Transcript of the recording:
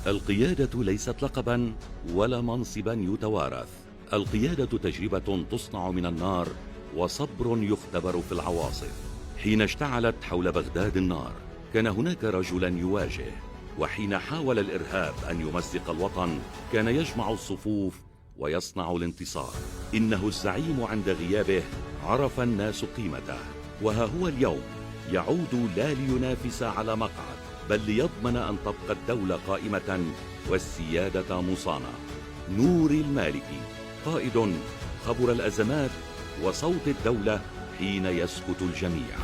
القيادة ليست لقبا ولا منصبا يتوارث. القيادة تجربة تصنع من النار وصبر يختبر في العواصف. حين اشتعلت حول بغداد النار كان هناك رجلا يواجه، وحين حاول الإرهاب أن يمزق الوطن كان يجمع الصفوف ويصنع الانتصار. إنه الزعيم عند غيابه عرف الناس قيمته، وها هو اليوم يعود لا لينافس على مقعد بل ليضمن أن تبقى الدولة قائمة والسيادة مصانة. نوري المالكي، قائد خبر الأزمات وصوت الدولة حين يسكت الجميع.